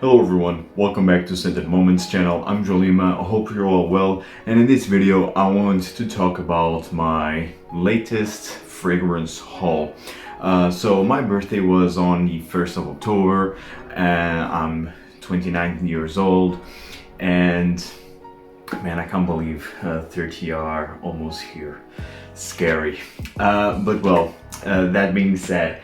Hello everyone, welcome back to Scented Moments channel. I'm Jolima, I hope you're all well, and in this video I want to talk about my latest fragrance haul. So my birthday was on the 1st of October, I'm 29 years old, and man, I can't believe 30 are almost here. Scary. But well, that being said,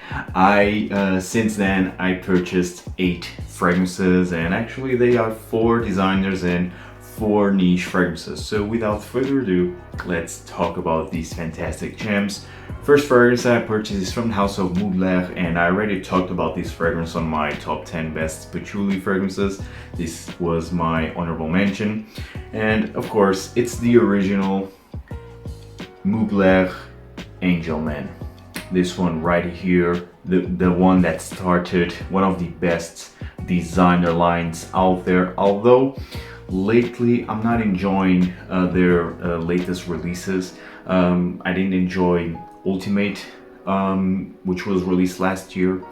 since then I purchased 8 fragrances, and actually they are 4 designers and 4 niche fragrances. So without further ado, let's talk about these fantastic gems. First fragrance I purchased is from the house of Mugler, and I already talked about this fragrance on my top 10 best patchouli fragrances. This was my honorable mention, and of course it's the original Mugler A Men. This one right here, the one that started one of the best designer lines out there, although lately I'm not enjoying their latest releases. I didn't enjoy Ultimate, which was released last year.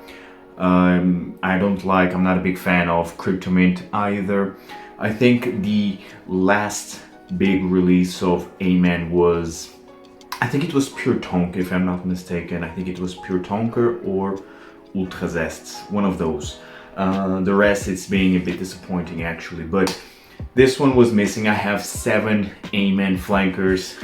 I'm not a big fan of Cryptomint either. I think the last big release of A Men was, I think it was Pure Tonk, if I'm not mistaken. I think it was Pure Tonker or Ultra Zest, one of those. The rest, it's being a bit disappointing actually, but this one was missing. I have 7 A Men flankers.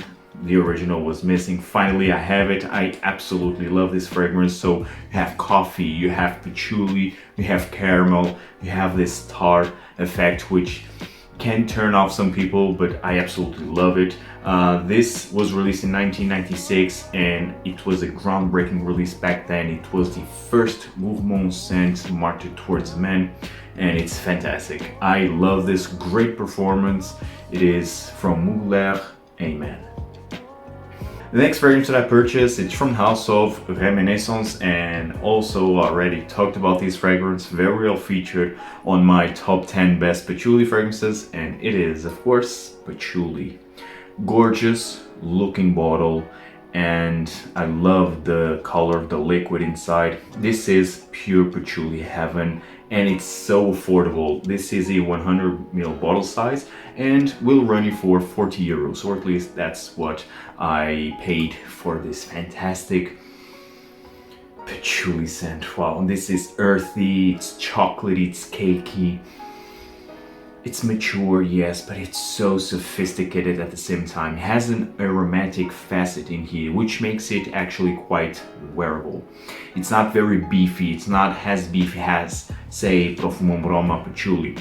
The original was missing. Finally, I have it. I absolutely love this fragrance. So you have coffee, you have patchouli, you have caramel, you have this tar effect, which can turn off some people, but I absolutely love it. This was released in 1996, and it was a groundbreaking release back then. It was the first mouvement scent marketed towards men, and it's fantastic. I love this great performance. It is from Mugler A Men. The next fragrance that I purchased, it's from the house of Reminiscence, and also already talked about this fragrance, very well featured on my top 10 best patchouli fragrances, and it is, of course, patchouli. Gorgeous looking bottle, and I love the color of the liquid inside. This is pure patchouli heaven, and it's so affordable. This is a 100 ml bottle size and will run you for 40 euros, or at least that's what I paid for this fantastic patchouli scent. Wow, and this is earthy, it's chocolatey, it's cakey. It's mature, yes, but it's so sophisticated at the same time. It has an aromatic facet in here, which makes it actually quite wearable. It's not very beefy, it's not as beefy as, say, Profumum Roma patchouli.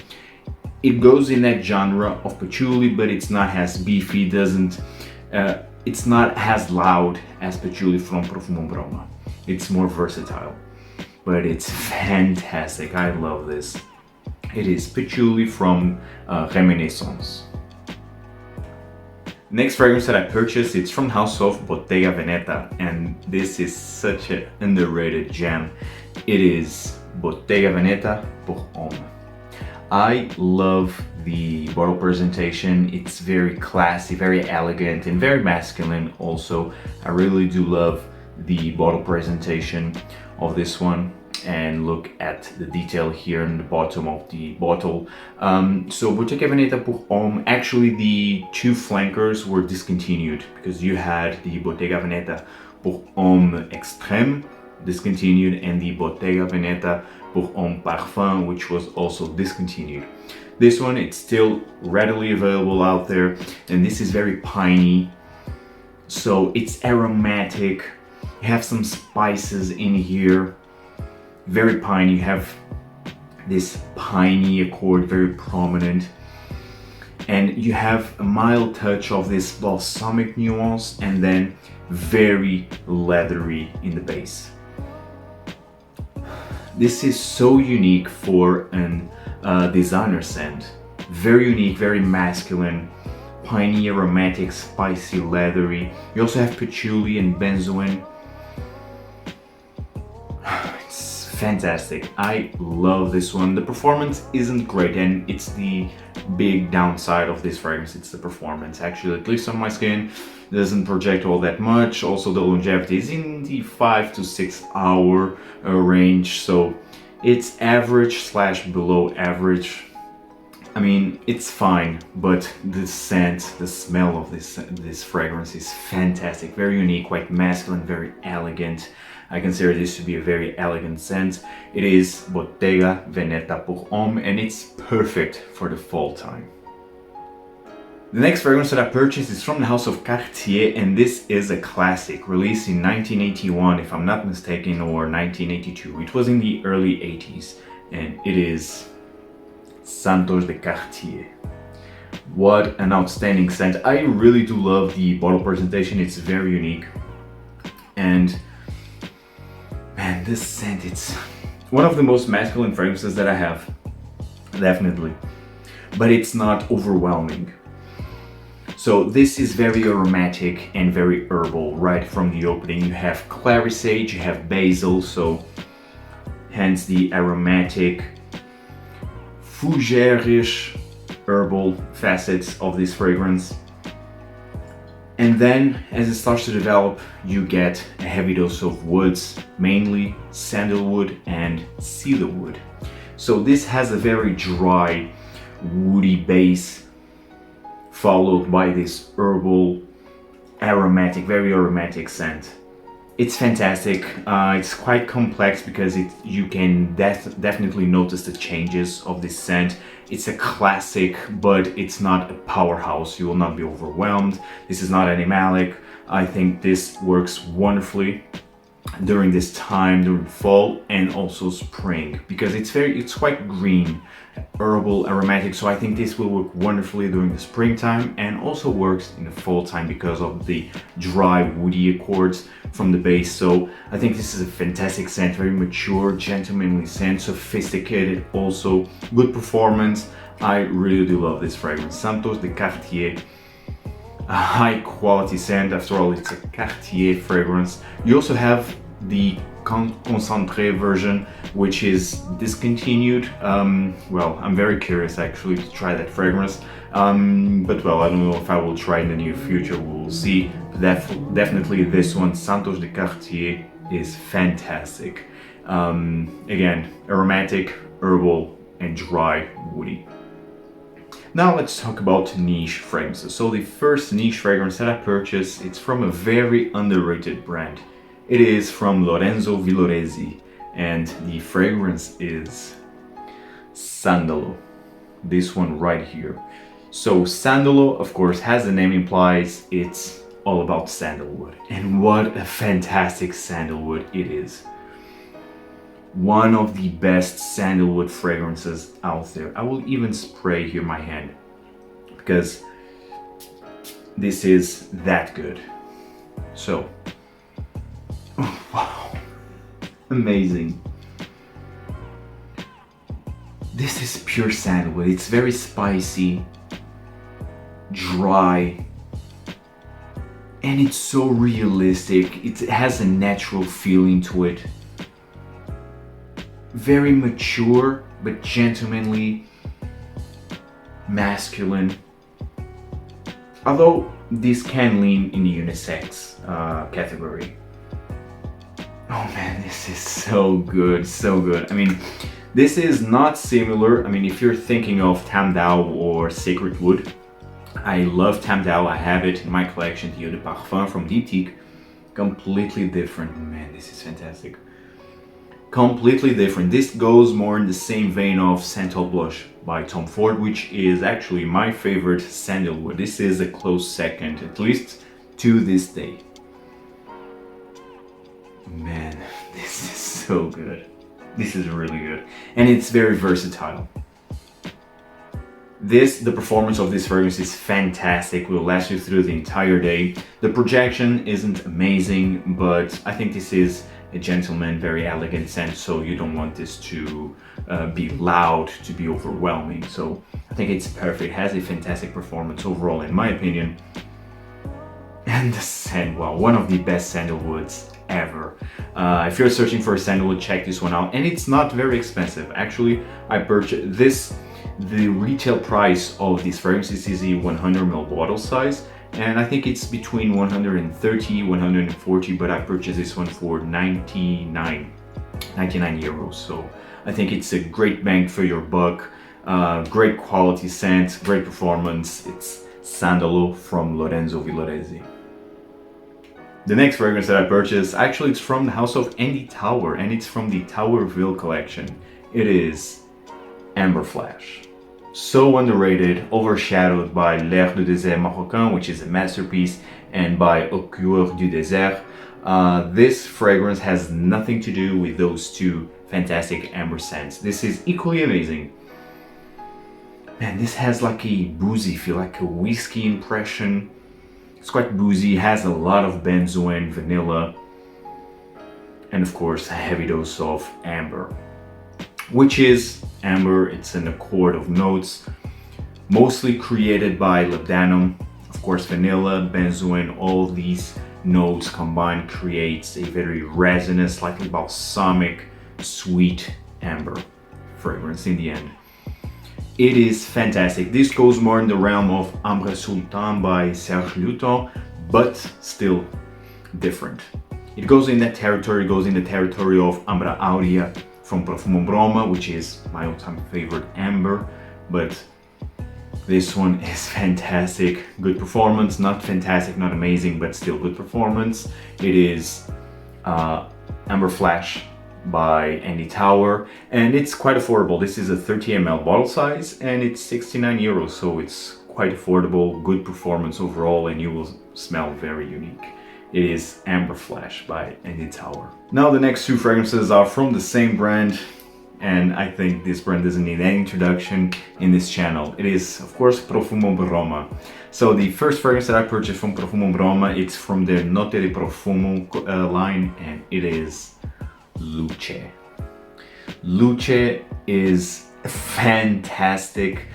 It goes in that genre of patchouli, but it's not as beefy, it's not as loud as patchouli from Profumum Roma. It's more versatile, but it's fantastic. I love this. It is patchouli from Reminiscence. Next fragrance that I purchased, it's from the house of Bottega Veneta, and this is such an underrated gem. It is Bottega Veneta pour Homme. I love the bottle presentation. It's very classy, very elegant, and very masculine also. I really do love the bottle presentation of this one. And look at the detail here in the bottom of the bottle. So Bottega Veneta pour Homme, actually the 2 flankers were discontinued because you had the Bottega Veneta pour Homme Extrême discontinued, and the Bottega Veneta pour Homme Parfum, which was also discontinued. This one, it's still readily available out there, and this is very piney, so it's aromatic. You have some spices in here, very piney. You have this piney accord, very prominent, and you have a mild touch of this balsamic nuance, and then very leathery in the base. This is so unique for an designer scent. Very unique, very masculine, piney, aromatic, spicy, leathery. You also have patchouli and benzoin. Fantastic. I love this one. The performance isn't great, and it's the big downside of this fragrance. It's the performance. Actually, at least on my skin, it doesn't project all that much. Also, the longevity is in the 5 to 6 hour range, so It's average slash below average. I mean, it's fine, but the scent, the smell of this fragrance is fantastic, very unique, quite masculine, very elegant. I consider this to be a very elegant scent. It is Bottega Veneta pour Homme, and it's perfect for the fall time. The next fragrance that I purchased is from the house of Cartier, and this is a classic, released in 1981, if I'm not mistaken, or 1982. It was in the early 80s, and it is Santos de Cartier. What an outstanding scent. I really do love the bottle presentation, it's very unique. And man, this scent, it's one of the most masculine fragrances that I have, definitely. But it's not overwhelming. So this is very aromatic and very herbal right from the opening. You have clary sage, you have basil, so hence the aromatic, fougere-ish herbal facets of this fragrance. And then as it starts to develop, you get a heavy dose of woods, mainly sandalwood and cedarwood. So this has a very dry, woody base, followed by this herbal, aromatic, very aromatic scent. It's fantastic. It's quite complex because you can definitely notice the changes of this scent. It's a classic, but it's not a powerhouse. You will not be overwhelmed. This is not animalic. I think this works wonderfully during this time, during fall and also spring, because it's quite green, herbal, aromatic. So I think this will work wonderfully during the springtime and also works in the fall time because of the dry woody accords from the base. So I think this is a fantastic scent, very mature, gentlemanly scent, sophisticated, also good performance. I really do love this fragrance, Santos de Cartier. A high quality scent, after all it's a Cartier fragrance. You also have the concentré version, which is discontinued. Well, I'm very curious actually to try that fragrance, but well, I don't know if I will try in the near future, we'll see. Definitely this one, Santos de Cartier, is fantastic. Again, aromatic, herbal and dry, woody. Now let's talk about niche fragrances. So the first niche fragrance that I purchased, it's from a very underrated brand. It is from Lorenzo Villoresi, and the fragrance is Sandalo. This one right here. So Sandalo, of course, as the name implies, it's all about sandalwood. And what a fantastic sandalwood it is. One of the best sandalwood fragrances out there. I will even spray here my hand because this is that good. So, oh, wow, amazing. This is pure sandalwood. It's very spicy, dry, and it's so realistic. It has a natural feeling to it. Very mature, but gentlemanly, masculine. Although this can lean in the unisex category. Oh man, this is so good, so good. I mean, this is not similar. I mean, if you're thinking of Sandalo or Sacred Wood, I love Sandalo. I have it in my collection, the Eau de Parfum from Diptyque. Completely different. Man, this is fantastic. Completely different. This goes more in the same vein of Santal Blush by Tom Ford, which is actually my favorite sandalwood. This is a close second, at least to this day. Man, this is so good. This is really good. And it's very versatile. The performance of this fragrance is fantastic, will last you through the entire day. The projection isn't amazing, but I think this is a gentleman, very elegant scent, so you don't want this to be loud, to be overwhelming. So I think it's perfect, it has a fantastic performance overall in my opinion. And the scent, wow, one of the best sandalwoods ever. If you're searching for a sandalwood, check this one out. And it's not very expensive. Actually, I purchased this, the retail price of this fragrance is a 100 ml bottle size. And I think it's between 130, 140, but I purchased this one for 99 euros. So I think it's a great bang for your buck. Great quality scent, great performance. It's Sandalo from Lorenzo Villoresi. The next fragrance that I purchased, actually it's from the house of Andy Tower, and it's from the Taurville collection. It is Amber Flash. So underrated, overshadowed by L'Air du Désert Marocain, which is a masterpiece, and by Au Cœur du Désert. This fragrance has nothing to do with those two fantastic amber scents. This is equally amazing. Man, this has like a boozy feel, like a whiskey impression. It's quite boozy, has a lot of benzoin, vanilla, and of course a heavy dose of amber. Which is amber, it's an accord of notes, mostly created by labdanum. Of course, vanilla, benzoin, all these notes combined creates a very resinous, slightly balsamic, sweet amber fragrance in the end. It is fantastic. This goes more in the realm of Ambre Sultan by Serge Lutens, but still different. It goes in that territory, goes in the territory of Ambra Aurea from Profumum Roma, which is my all-time favorite amber, but this one is fantastic. Good performance, not fantastic, not amazing, but still good performance. It is Amber Flash by Andy Tower, and it's quite affordable. This is a 30 ml bottle size and it's 69 euros, so it's quite affordable, good performance overall, and you will smell very unique. It is Amber Flash by Andy Tower. Now the next two fragrances are from the same brand, and I think this brand doesn't need any introduction in this channel. It is, of course, Profumum Roma. So the first fragrance that I purchased from Profumum Roma, it's from their Note di Profumo line, and it is Luce. Luce is fantastic.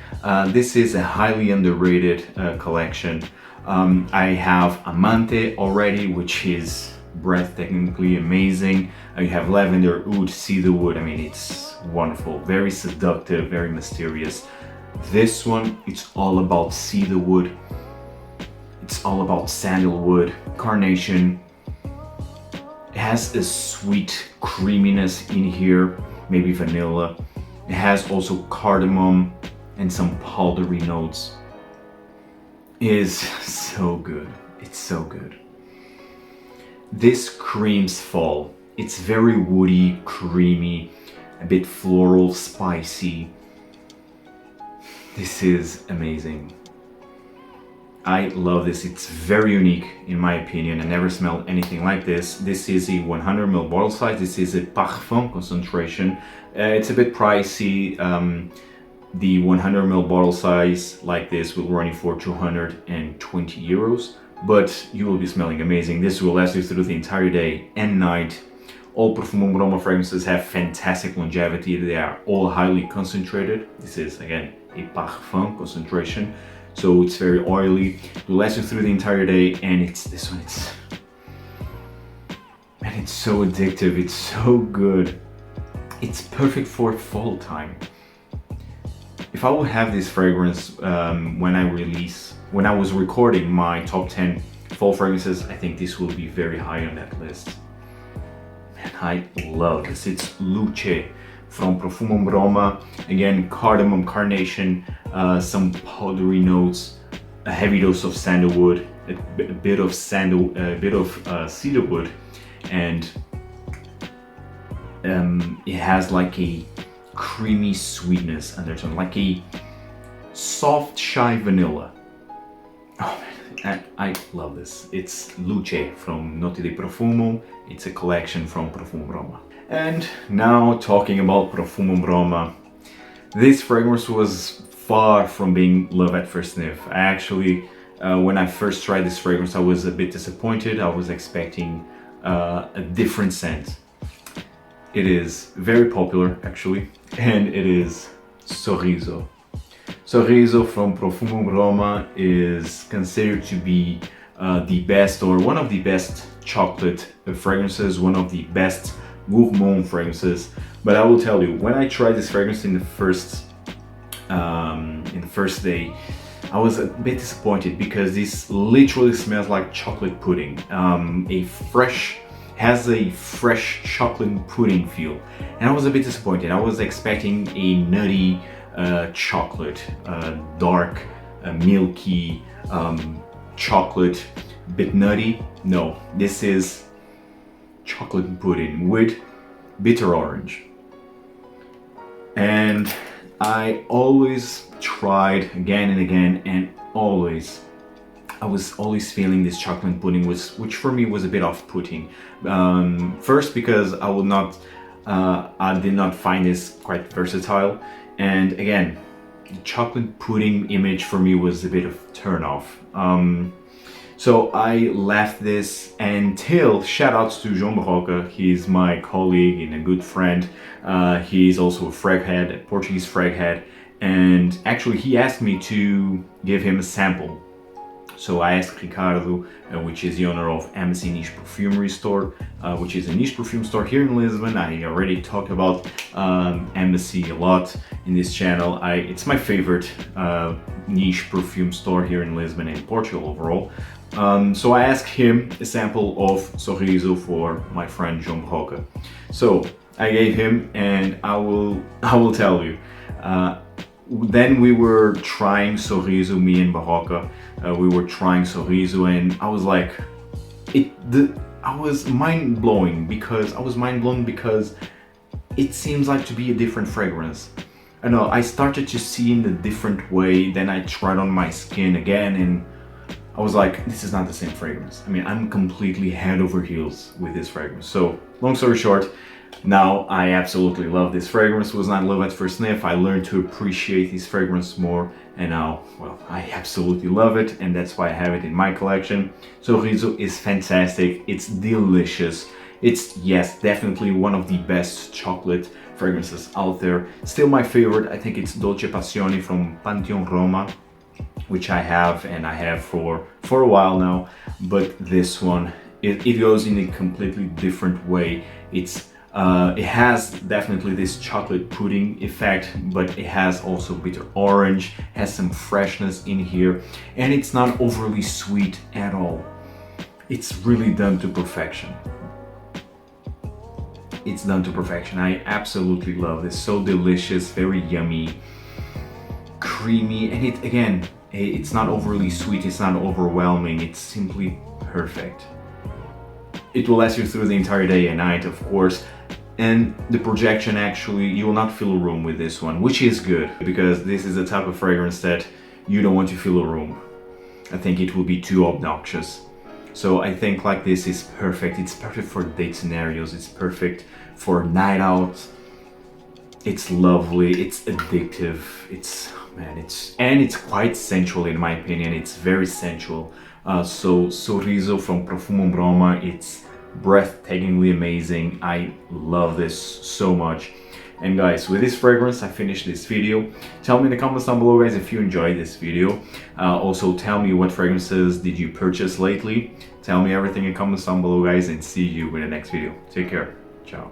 This is a highly underrated collection. I have Amante already, which is breathtakingly amazing. You have lavender, oud, cedarwood. I mean, it's wonderful, very seductive, very mysterious. This one, it's all about cedarwood. It's all about sandalwood, carnation. It has a sweet creaminess in here, maybe vanilla. It has also cardamom and some powdery notes. It is so good. It's so good. This creams fall. It's very woody, creamy, a bit floral, spicy. This is amazing. I love this. It's very unique in my opinion. I never smelled anything like this. This is a 100 ml bottle size. This is a parfum concentration. It's a bit pricey. The 100 ml bottle size like this will run you for 220 euros, but you will be smelling amazing. This will last you through the entire day and night. All Profumum Roma fragrances have fantastic longevity. They are all highly concentrated. This is again a parfum concentration. So it's very oily, it will last you through the entire day, and this one, it's so addictive, it's so good. It's perfect for fall time. If I would have this fragrance when I was recording my top 10 fall fragrances, I think this will be very high on that list. And I love this. It's Luce from Profumum Roma. Again, cardamom, carnation, some powdery notes, a heavy dose of sandalwood, a bit of cedarwood, and it has like a creamy sweetness undertone, like a soft, shy vanilla. Oh man, I love this. It's Luce from Note di Profumo. It's a collection from Profumum Roma. And now talking about Profumum Roma, this fragrance was far from being love at first sniff. I actually, when I first tried this fragrance, I was a bit disappointed. I was expecting a different scent. It is very popular actually, and it is Sorriso. Sorriso from Profumum Roma is considered to be the best, or one of the best chocolate fragrances, one of the best gourmand fragrances. But I will tell you, when I tried this fragrance in the first day, I was a bit disappointed because this literally smells like chocolate pudding. A fresh has a fresh chocolate pudding feel, and I was a bit disappointed. I was expecting a nutty chocolate, dark, milky chocolate, bit nutty. No, this is chocolate pudding with bitter orange. And I always tried again and again, and I was always feeling this chocolate pudding, which for me was a bit off-putting. First, because I did not find this quite versatile, and again, the chocolate pudding image for me was a bit of turn-off. So I left this until, shout outs to João Barroca, he's my colleague and a good friend. He's also a frag head, a Portuguese frag head, and actually he asked me to give him a sample. So I asked Ricardo, which is the owner of Embassy Niche Perfumery Store, which is a niche perfume store here in Lisbon. I already talked about Embassy a lot in this channel. It's my favorite niche perfume store here in Lisbon and Portugal overall. So I asked him a sample of Sorriso for my friend João Barroca. So I gave him, and I will tell you. Then we were trying Sorriso, me and Barroca. We were trying Sorriso, and I was like, I was mind blown because it seems like to be a different fragrance. I know, I started to see in a different way. Then I tried on my skin again, and I was like, this is not the same fragrance. I mean, I'm completely head over heels with this fragrance. So, long story short, now I absolutely love this fragrance. It was not love at first sniff. I learned to appreciate this fragrance more, and now, well, I absolutely love it, and that's why I have it in my collection. Sorriso is fantastic. It's delicious. It's, yes, definitely one of the best chocolate fragrances out there. Still my favorite, I think it's Dolce Passione from Pantheon Roma, which I have, and I have for a while now. But this one, it goes in a completely different way. It has definitely this chocolate pudding effect, but it has also bitter orange, has some freshness in here, and it's not overly sweet at all. It's really done to perfection. It's done to perfection. I absolutely love this. So delicious, very yummy, creamy, and it's not overly sweet, it's not overwhelming, it's simply perfect. It will last you through the entire day and night, of course. And the projection, actually, you will not fill a room with this one, which is good, because this is the type of fragrance that you don't want to fill a room. I think it will be too obnoxious. So I think like this is perfect. It's perfect for date scenarios, it's perfect for night out. It's lovely, it's addictive, it's quite sensual in my opinion. It's very sensual. So Sorriso from Profumum Roma, it's breathtakingly amazing. I love this so much. And guys, with this fragrance I finished this video. Tell me in the comments down below, guys, if you enjoyed this video. Also tell me what fragrances did you purchase lately. Tell me everything in the comments down below, guys, and see you in the next video. Take care. Ciao.